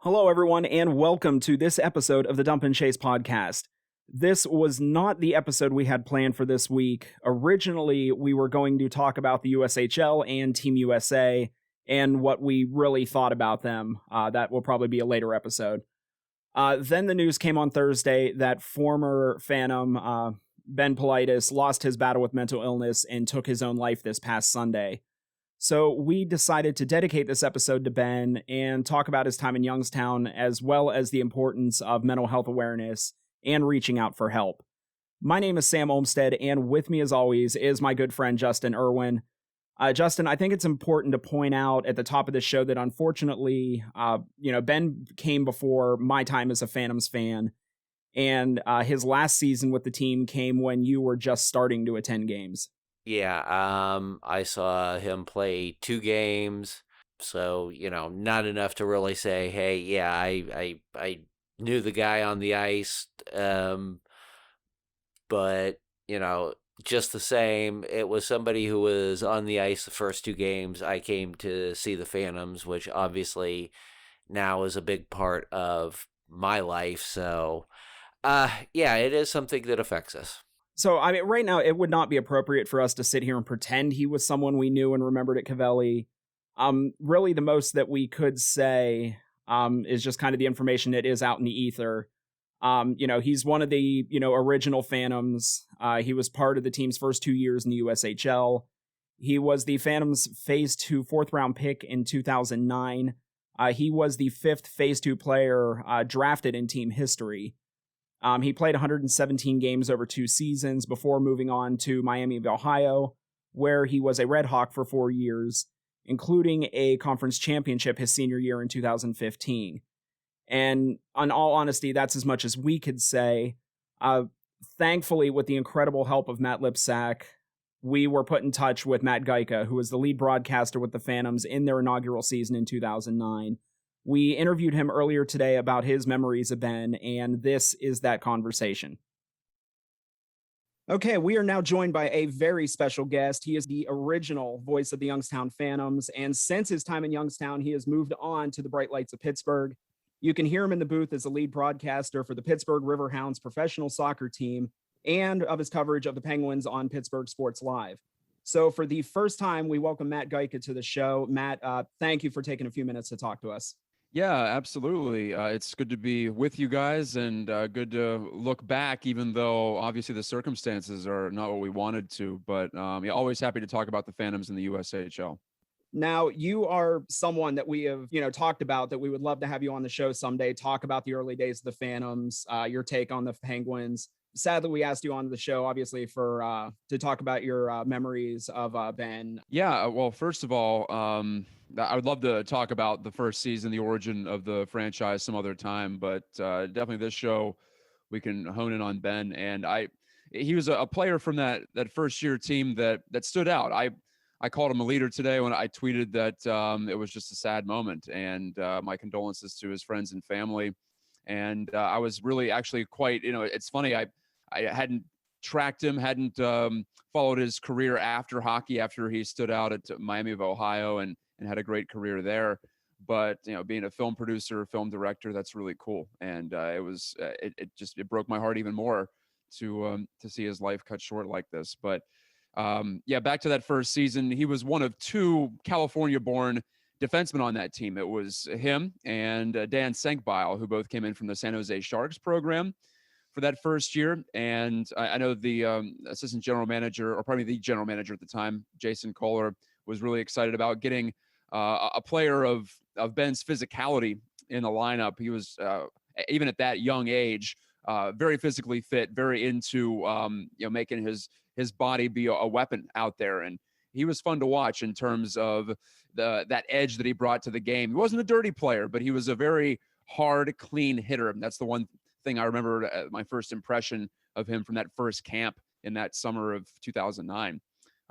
Hello, everyone, and welcome to this episode of the Dump and Chase podcast. This was not the episode we had planned for this week. Originally, we were going to talk about the USHL and Team USA and what we really thought about them. That will probably be a later episode. Then the news came on Thursday that former Phantom Ben Paulides lost his battle with mental illness and took his own life this past Sunday. So we decided to dedicate this episode to Ben and talk about his time in Youngstown, as well as the importance of mental health awareness and reaching out for help. My name is Sam Olmstead, and with me, as always, is my good friend Justin Irwin. Justin, I think it's important to point out at the top of the show that unfortunately, Ben came before my time as a Phantoms fan, and his last season with the team came when you were just starting to attend games. Yeah, I saw him play 2 games, so, not enough to really say, hey, yeah, I knew the guy on the ice, but, just the same, it was somebody who was on the ice the first 2 games. I came to see the Phantoms, which obviously now is a big part of my life, so, yeah, it is something that affects us. So, I mean, right now, it would not be appropriate for us to sit here and pretend he was someone we knew and remembered at Cavelli. Really, the most that we could say is just kind of the information that is out in the ether. He's one of the, original Phantoms. He was part of the team's first 2 years in the USHL. He was the Phantoms Phase 2 fourth-round pick in 2009. He was the 5th Phase 2 player drafted in team history. He played 117 games over 2 seasons before moving on to Miami of Ohio, where he was a Red Hawk for 4 years, including a conference championship his senior year in 2015. And in all honesty, that's as much as we could say. Thankfully, with the incredible help of Matt Lipsack, we were put in touch with Matt Gajtka, who was the lead broadcaster with the Phantoms in their inaugural season in 2009. We interviewed him earlier today about his memories of Ben, and this is that conversation. Okay, we are now joined by a very special guest. He is the original voice of the Youngstown Phantoms, and since his time in Youngstown, he has moved on to the Bright Lights of Pittsburgh. You can hear him in the booth as the lead broadcaster for the Pittsburgh Riverhounds professional soccer team and of his coverage of the Penguins on Pittsburgh Sports Live. So for the first time, we welcome Matt Gajtka to the show. Matt, thank you for taking a few minutes to talk to us. Yeah, absolutely. It's good to be with you guys and good to look back, even though obviously the circumstances are not what we wanted to. But always happy to talk about the Phantoms in the USHL. Now, you are someone that we have, talked about that we would love to have you on the show someday, talk about the early days of the Phantoms, your take on the Penguins. Sadly, we asked you on the show, obviously, for to talk about your memories of Ben. Yeah, well, first of all, I would love to talk about the first season, the origin of the franchise some other time, but definitely this show, we can hone in on Ben. And he was a player from that first year team that stood out. I called him a leader today when I tweeted that it was just a sad moment, and my condolences to his friends and family. And I was really actually quite, it's funny, I hadn't tracked him, hadn't followed his career after hockey, after he stood out at Miami of Ohio and had a great career there. But, being a film producer, film director, that's really cool. And it broke my heart even more to see his life cut short like this. But back to that first season, he was one of 2 California-born defensemen on that team. It was him and Dan Senkbeil, who both came in from the San Jose Sharks program for that first year. And I know the assistant general manager, or probably the general manager at the time, Jason Kohler, was really excited about getting a player of Ben's physicality in the lineup. He was, even at that young age, very physically fit, very into making his body be a weapon out there. And he was fun to watch in terms of that edge that he brought to the game. He wasn't a dirty player, but he was a very hard, clean hitter. And that's the one thing I remember my first impression of him from that first camp in that summer of 2009,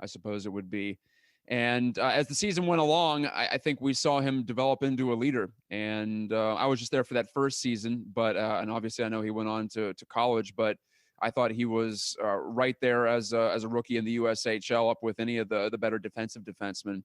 I suppose it would be. And as the season went along, I think we saw him develop into a leader. And I was just there for that first season, but and obviously I know he went on to college, but I thought he was right there as a rookie in the USHL, up with any of the better defensive defensemen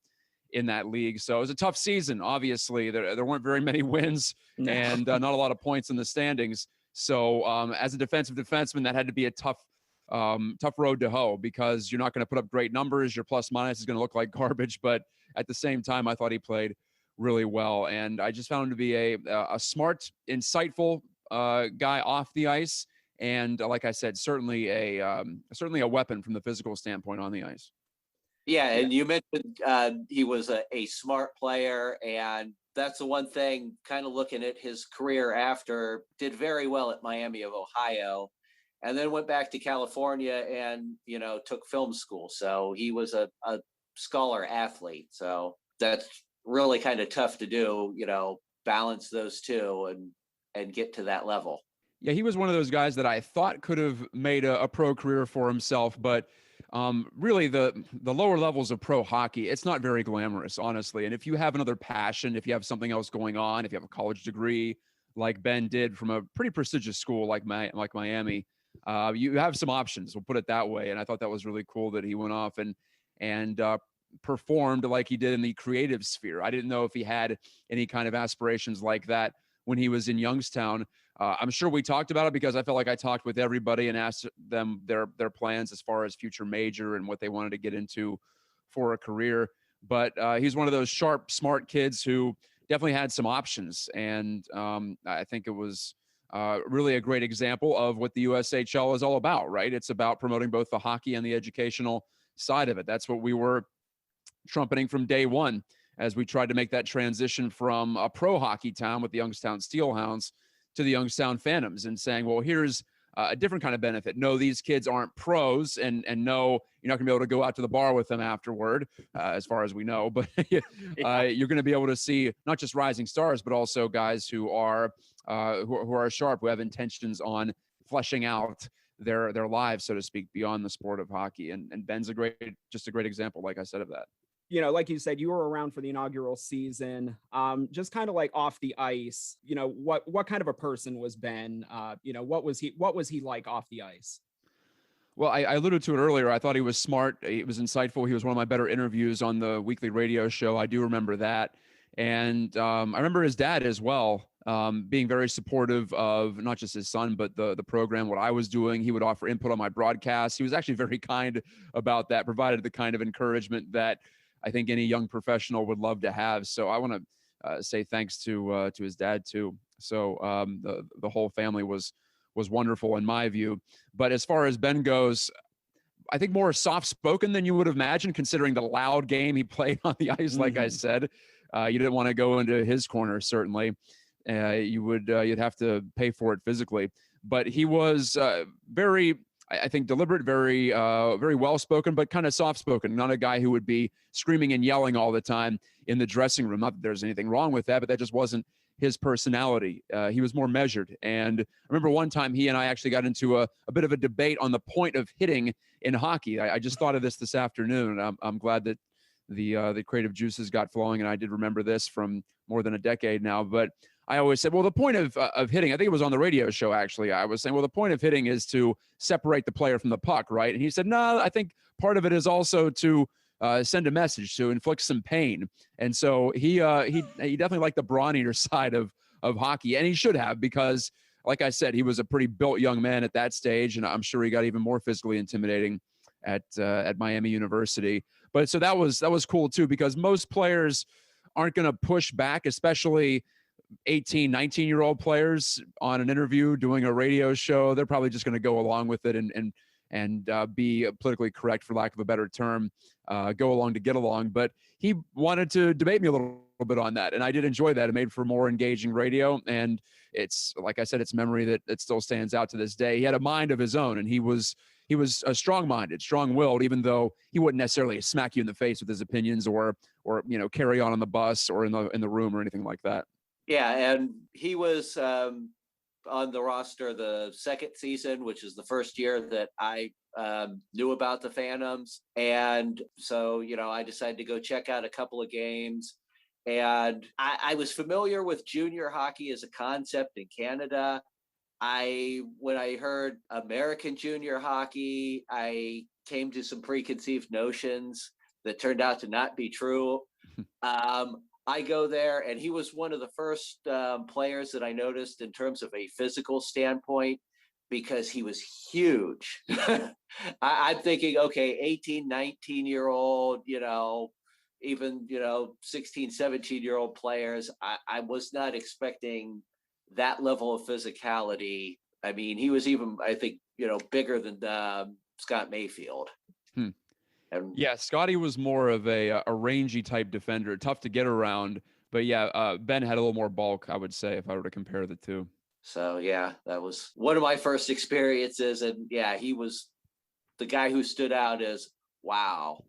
in that league. So it was a tough season. Obviously, there weren't very many wins No. and not a lot of points in the standings. So as a defensive defenseman, that had to be a tough road to hoe, because you're not going to put up great numbers. Your plus minus is going to look like garbage. But at the same time, I thought he played really well, and I just found him to be a smart, insightful guy off the ice, and like I said, certainly a weapon from the physical standpoint on the ice. Yeah, and you mentioned he was a smart player, and that's the one thing, kind of looking at his career after, did very well at Miami of Ohio, and then went back to California and, took film school. So he was a scholar athlete. So that's really kind of tough to do, balance those two and get to that level. Yeah, he was one of those guys that I thought could have made a pro career for himself, but really the lower levels of pro hockey, it's not very glamorous, honestly. And if you have another passion, if you have something else going on, if you have a college degree like Ben did from a pretty prestigious school like Miami, you have some options. We'll put it that way. And I thought that was really cool that he went off and performed like he did in the creative sphere. I didn't know if he had any kind of aspirations like that when he was in Youngstown. I'm sure we talked about it, because I felt like I talked with everybody and asked them their plans as far as future major and what they wanted to get into for a career. But he's one of those sharp, smart kids who definitely had some options. And I think it was really a great example of what the USHL is all about, right? It's about promoting both the hockey and the educational side of it. That's what we were trumpeting from day one as we tried to make that transition from a pro hockey town with the Youngstown Steelhounds to the Youngstown Phantoms, and saying, well, here's a different kind of benefit. No, these kids aren't pros, and no, you're not going to be able to go out to the bar with them afterward, as far as we know. But you're going to be able to see not just rising stars, but also guys who are sharp, who have intentions on fleshing out their lives, so to speak, beyond the sport of hockey. And Ben's just a great example, like I said, of that. Like you said, you were around for the inaugural season. Just kind of like off the ice, what kind of a person was Ben? What was he like off the ice? Well, I alluded to it earlier. I thought he was smart. He was insightful. He was one of my better interviews on the weekly radio show. I do remember that. And I remember his dad as well, being very supportive of not just his son, but the program, what I was doing. He would offer input on my broadcast. He was actually very kind about that, provided the kind of encouragement that I think any young professional would love to have. So I want to say thanks to his dad too. So the whole family was wonderful in my view. But as far as Ben goes, I think more soft-spoken than you would have imagined, considering the loud game he played on the ice. Like I said, you didn't want to go into his corner. Certainly, you'd have to pay for it physically. But he was very, I think, deliberate, very well-spoken, but kind of soft-spoken. Not a guy who would be screaming and yelling all the time in the dressing room. Not that there's anything wrong with that, but that just wasn't his personality. He was more measured. And I remember one time he and I actually got into a bit of a debate on the point of hitting in hockey. I just thought of this afternoon, and I'm glad that the creative juices got flowing, and I did remember this from more than a decade now. But I always said, well, the point of hitting, I think it was on the radio show, actually. I was saying, well, the point of hitting is to separate the player from the puck, right? And he said, no, I think part of it is also to send a message, to inflict some pain. And so he definitely liked the brawnier side of hockey, and he should have, because, like I said, he was a pretty built young man at that stage, and I'm sure he got even more physically intimidating at Miami University. But so that was cool too, because most players aren't going to push back, especially 18, 19-year-old players on an interview doing a radio show. They're probably just going to go along with it and be politically correct, for lack of a better term, go along to get along. But he wanted to debate me a little bit on that, and I did enjoy that. It made for more engaging radio, and it's, like I said, it's memory that still stands out to this day. He had a mind of his own, and he was a strong-minded, strong-willed, even though he wouldn't necessarily smack you in the face with his opinions or carry on the bus or in the room or anything like that. Yeah, and he was on the roster the second season, which is the first year that I knew about the Phantoms. And so, I decided to go check out a couple of games. And I was familiar with junior hockey as a concept in Canada. When I heard American junior hockey, I came to some preconceived notions that turned out to not be true. I go there, and he was one of the first players that I noticed in terms of a physical standpoint because he was huge. I'm thinking, okay, 18, 19-year-old, even, 16, 17-year-old players. I was not expecting that level of physicality. I mean, he was even, I think, bigger than Scott Mayfield. Hmm. And Yeah, Scotty was more of a rangy type defender, tough to get around. But yeah, Ben had a little more bulk, I would say, if I were to compare the two. so, yeah, that was one of my first experiences. And yeah, he was the guy who stood out as, wow,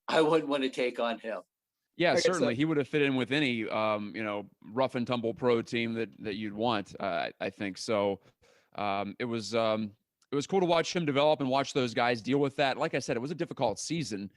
I wouldn't want to take on him. Yeah, Okay, so certainly he would have fit in with any rough and tumble pro team that you'd want. I think so. It was cool to watch him develop and watch those guys deal with that. Like I said, it was a difficult season.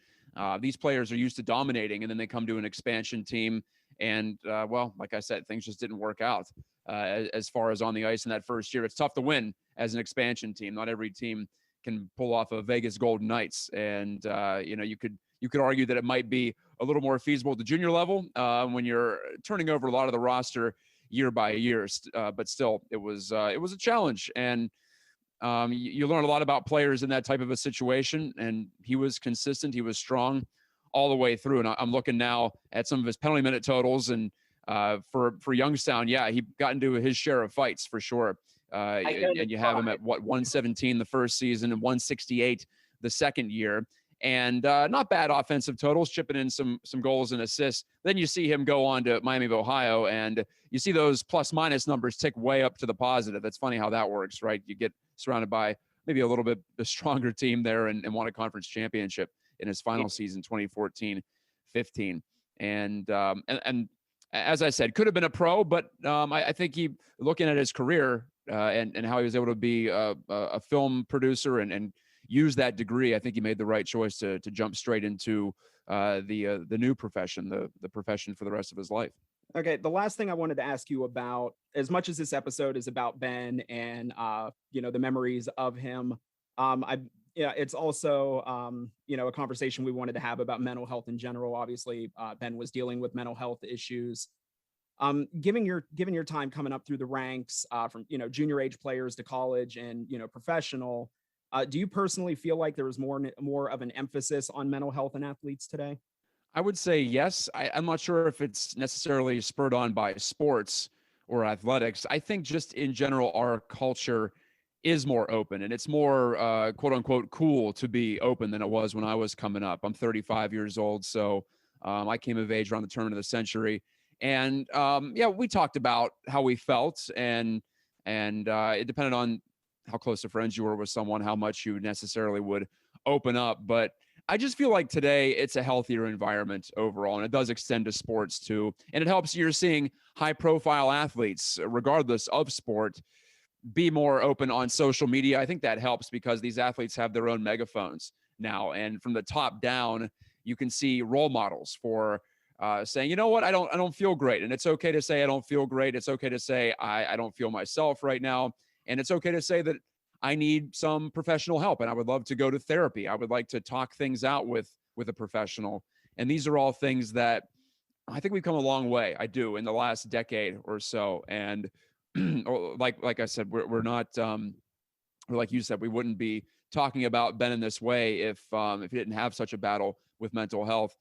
These players are used to dominating, and then they come to an expansion team, and well, like I said, things just didn't work out as far as on the ice in that first year. It's tough to win as an expansion team. Not every team can pull off a Vegas Golden Knights, and you could argue that it might be a little more feasible at the junior level when you're turning over a lot of the roster year by year. But still, it was a challenge, and you learn a lot about players in that type of a situation. And he was consistent, he was strong all the way through. And I'm looking now at some of his penalty minute totals, and for Youngstown, yeah, he got into his share of fights for sure. And you have him at 117 the first season and 168 the second year. And not bad offensive totals, chipping in some goals and assists. Then you see him go on to Miami of Ohio, and you see those plus minus numbers tick way up to the positive. That's funny how that works, right? You get surrounded by maybe a little bit a stronger team there and won a conference championship in his final season, 2014-15. And as I said, could have been a pro, but I think he, looking at his career and how he was able to be a film producer and use that degree, I think he made the right choice to jump straight into the new profession, the profession for the rest of his life. Okay, the last thing I wanted to ask you about, as much as this episode is about Ben and the memories of him, it's also a conversation we wanted to have about mental health in general. Obviously, Ben was dealing with mental health issues. Given your time coming up through the ranks, from junior age players to college and professional, do you personally feel like there was more of an emphasis on mental health in athletes today? I would say yes. I'm not sure if it's necessarily spurred on by sports or athletics. I think just in general, our culture is more open, and it's more quote unquote cool to be open than it was when I was coming up. I'm 35 years old, so I came of age around the turn of the century. And yeah, we talked about how we felt, and it depended on how close of friends you were with someone, how much you necessarily would open up. But I just feel like today it's a healthier environment overall, and it does extend to sports too. And it helps you're seeing high profile athletes, regardless of sport, be more open on social media. I think that helps because these athletes have their own megaphones now. And from the top down, you can see role models for saying, you know what, I don't feel great. And it's okay to say I don't feel great. It's okay to say I don't feel myself right now. And it's okay to say that I need some professional help and I would love to go to therapy. I would like to talk things out with a professional. And these are all things that I think we've come a long way. I do, in the last decade or so. And like I said, we're not like you said, we wouldn't be talking about Ben in this way if he didn't have such a battle with mental health.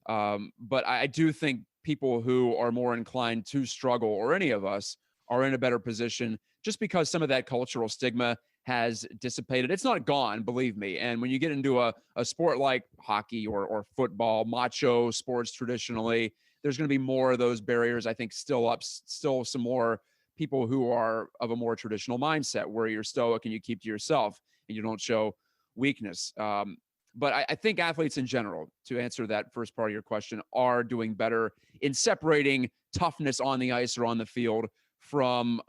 But I do think people who are more inclined to struggle, or any of us, are in a better position just because some of that cultural stigma has dissipated. It's not gone, believe me. And when you get into a sport like hockey or football, macho sports traditionally, there's going to be more of those barriers, I think, still some more people who are of a more traditional mindset where you're stoic and you keep to yourself and you don't show weakness. But I think athletes in general, to answer that first part of your question, are doing better in separating toughness on the ice or on the field from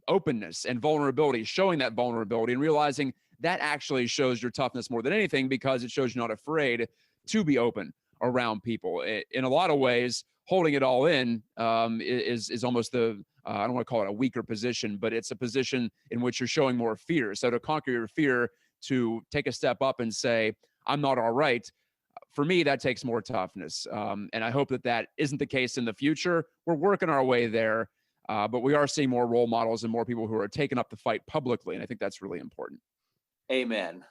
openness and vulnerability, showing that vulnerability and realizing that actually shows your toughness more than anything, because it shows you're not afraid to be open around people. In a lot of ways, holding it all in is almost I don't want to call it a weaker position, but it's a position in which you're showing more fear. So to conquer your fear, to take a step up and say, I'm not all right, For me, that takes more toughness. And I hope that that isn't the case in the future. We're working our way there, but we are seeing more role models and more people who are taking up the fight publicly. And I think that's really important. Amen.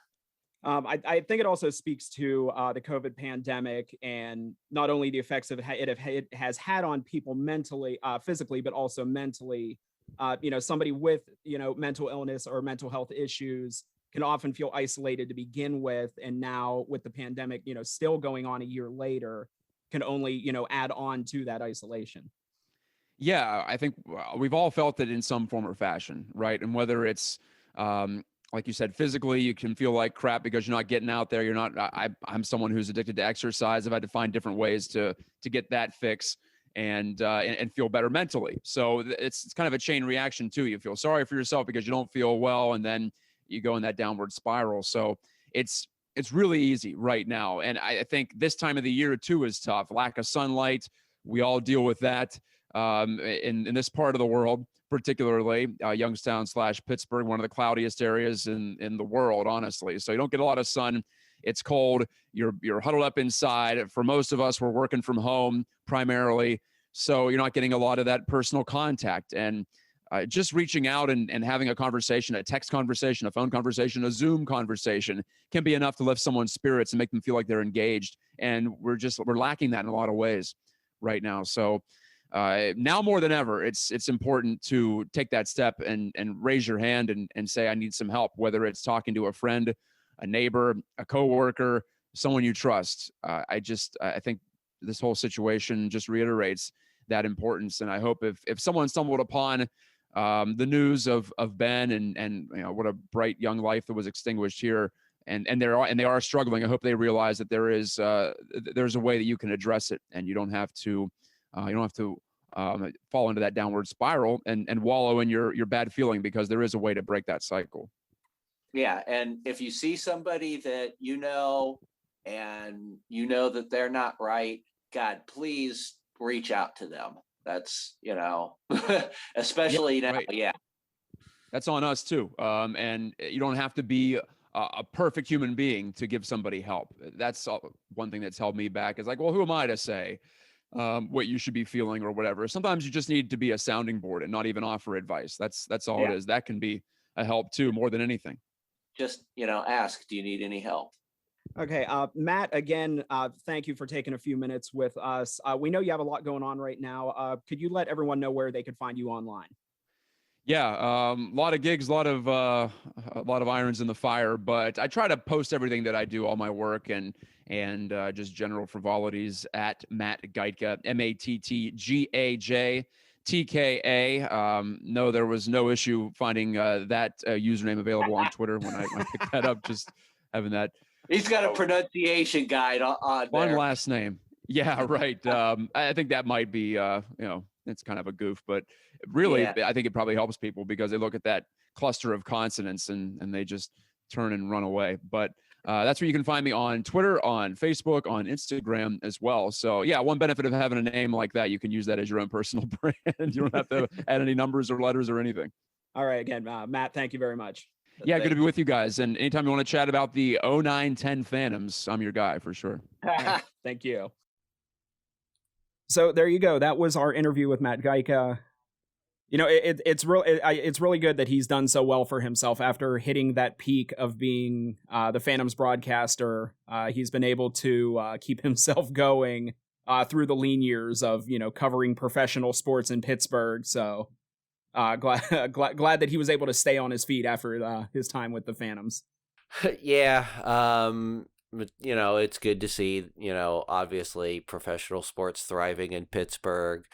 I think it also speaks to the COVID pandemic and not only the effects of it has had on people mentally, physically, but also mentally. Somebody with, mental illness or mental health issues can often feel isolated to begin with. And now with the pandemic, still going on a year later, can only, add on to that isolation. Yeah, I think we've all felt it in some form or fashion, right? And whether it's, like you said, physically, you can feel like crap because you're not getting out there. You're not. I'm someone who's addicted to exercise. I've had to find different ways to get that fix and feel better mentally. So it's kind of a chain reaction too. You feel sorry for yourself because you don't feel well, and then you go in that downward spiral. So it's really easy right now, and I think this time of the year too is tough. Lack of sunlight. We all deal with that in this part of the world, particularly Youngstown / Pittsburgh, one of the cloudiest areas in the world, honestly. So you don't get a lot of sun. It's cold. You're huddled up inside. For most of us, we're working from home primarily, so you're not getting a lot of that personal contact. And just reaching out and having a conversation, a text conversation, a phone conversation, a Zoom conversation can be enough to lift someone's spirits and make them feel like they're engaged. And we're lacking that in a lot of ways right now. So now more than ever, it's important to take that step and raise your hand and say, I need some help, whether it's talking to a friend, a neighbor, a coworker, someone you trust. I think this whole situation just reiterates that importance. And I hope if someone stumbled upon the news of Ben and what a bright young life that was extinguished here, and they are struggling, I hope they realize that there's a way that you can address it, and you don't have to fall into that downward spiral and wallow in your bad feeling, because there is a way to break that cycle. Yeah, and if you see somebody that and that they're not right, God, please reach out to them. That's, especially now. Right. Yeah. That's on us too. And you don't have to be a perfect human being to give somebody help. That's one thing that's held me back, is like, well, who am I to say what you should be feeling or whatever? Sometimes you just need to be a sounding board and not even offer advice. That's all it is. That can be a help too, more than anything. Just, ask, do you need any help? Okay, Matt, again, thank you for taking a few minutes with us. We know you have a lot going on right now. Could you let everyone know where they could find you online? Yeah, a lot of gigs, a lot of irons in the fire, but I try to post everything that I do, all my work and just general frivolities at Matt Gajtka, MattGajtka. No, there was no issue finding that username available on Twitter when I picked that up. Just having that. He's got a pronunciation guide on there. One last name. Yeah, right. I think that might be, it's kind of a goof, but really, I think it probably helps people because they look at that cluster of consonants and they just turn and run away. But that's where you can find me on Twitter, on Facebook, on Instagram as well. So yeah, one benefit of having a name like that, you can use that as your own personal brand. You don't have to add any numbers or letters or anything. All right. Again, Matt, thank you very much. Yeah, good to be with you guys. And anytime you want to chat about the 09-10 Phantoms, I'm your guy for sure. Right, thank you. So there you go. That was our interview with Matt Gajtka. It's really good that he's done so well for himself after hitting that peak of being the Phantoms broadcaster. He's been able to keep himself going through the lean years of covering professional sports in Pittsburgh. So glad that he was able to stay on his feet after his time with the Phantoms. Yeah. It's good to see, obviously professional sports thriving in Pittsburgh.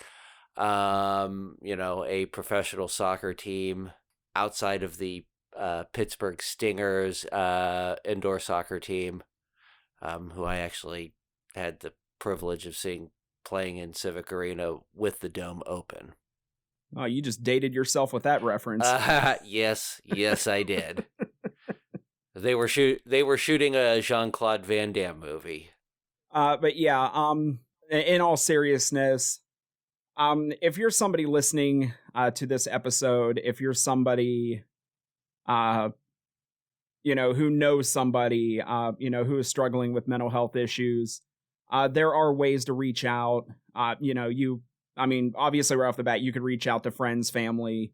A professional soccer team outside of the Pittsburgh Stingers indoor soccer team, who I actually had the privilege of seeing playing in Civic Arena with the dome open. Oh, you just dated yourself with that reference. Yes, I did. They were shooting a Jean-Claude Van Damme movie. But yeah, in all seriousness, if you're somebody listening to this episode, if you're somebody, who knows somebody, who is struggling with mental health issues, there are ways to reach out. Obviously right off the bat, you could reach out to friends, family,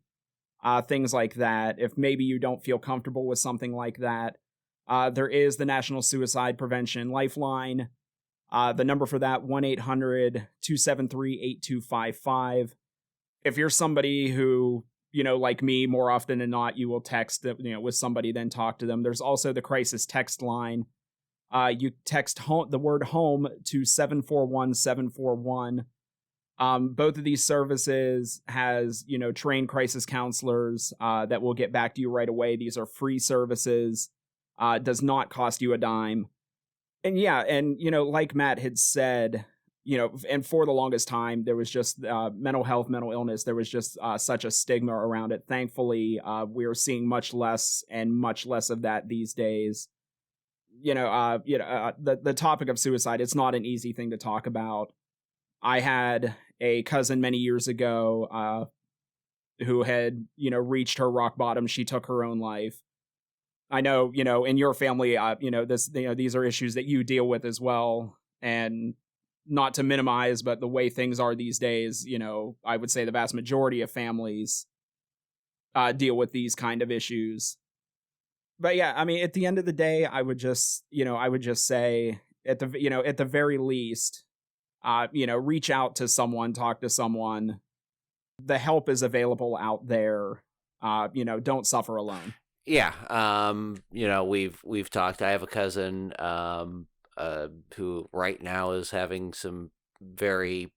things like that. If maybe you don't feel comfortable with something like that, there is the National Suicide Prevention Lifeline. The number for that, 1-800-273-8255. If you're somebody who, like me, more often than not, you will text, with somebody, then talk to them. There's also the crisis text line. You text the word home to 741-741. Both of these services has, trained crisis counselors that will get back to you right away. These are free services. Does not cost you a dime. And like Matt had said, and for the longest time, there was just mental health, mental illness. There was just such a stigma around it. Thankfully, we are seeing much less of that these days. The topic of suicide, it's not an easy thing to talk about. I had a cousin many years ago who had, reached her rock bottom. She took her own life. I know, in your family, these are issues that you deal with as well. And not to minimize, but the way things are these days, I would say the vast majority of families deal with these kind of issues. But yeah, at the end of the day, I would just say at the very least, reach out to someone, talk to someone. The help is available out there. Don't suffer alone. Yeah. We've talked. I have a cousin who right now is having some very,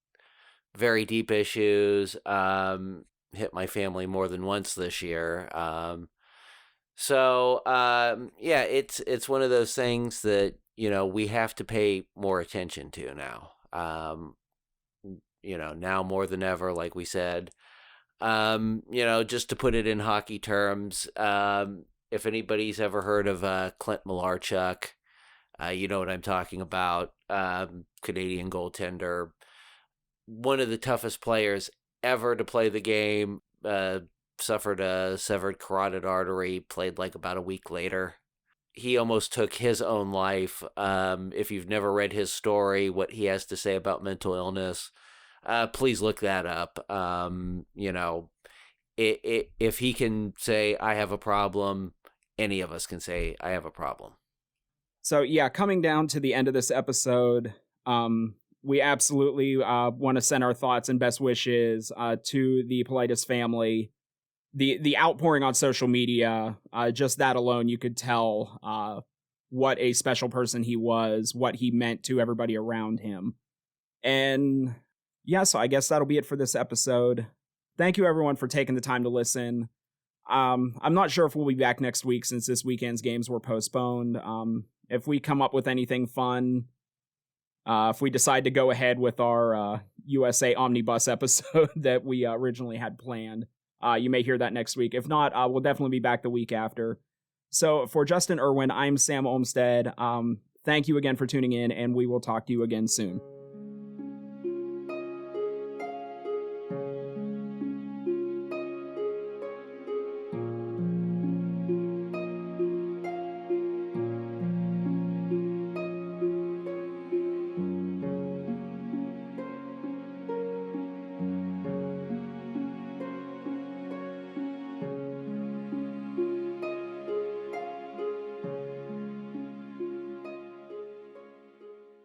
very deep issues. Hit my family more than once this year. It's one of those things that, we have to pay more attention to now. Now more than ever, like we said. Just to put it in hockey terms, if anybody's ever heard of Clint Malarchuk, you know what I'm talking about. Canadian goaltender, one of the toughest players ever to play the game, suffered a severed carotid artery, played like about a week later. He almost took his own life. If you've never read his story, what he has to say about mental illness, please look that up. If he can say, I have a problem, any of us can say, I have a problem. So yeah, coming down to the end of this episode, we absolutely want to send our thoughts and best wishes to the Paulides family. The outpouring on social media, just that alone, you could tell what a special person he was, what he meant to everybody around him. And yeah, so I guess that'll be it for this episode. Thank you, everyone, for taking the time to listen. I'm not sure if we'll be back next week since this weekend's games were postponed. If we come up with anything fun, if we decide to go ahead with our USA Omnibus episode that we originally had planned, you may hear that next week. If not, we'll definitely be back the week after. So for Justin Irwin, I'm Sam Olmstead. Thank you again for tuning in, and we will talk to you again soon.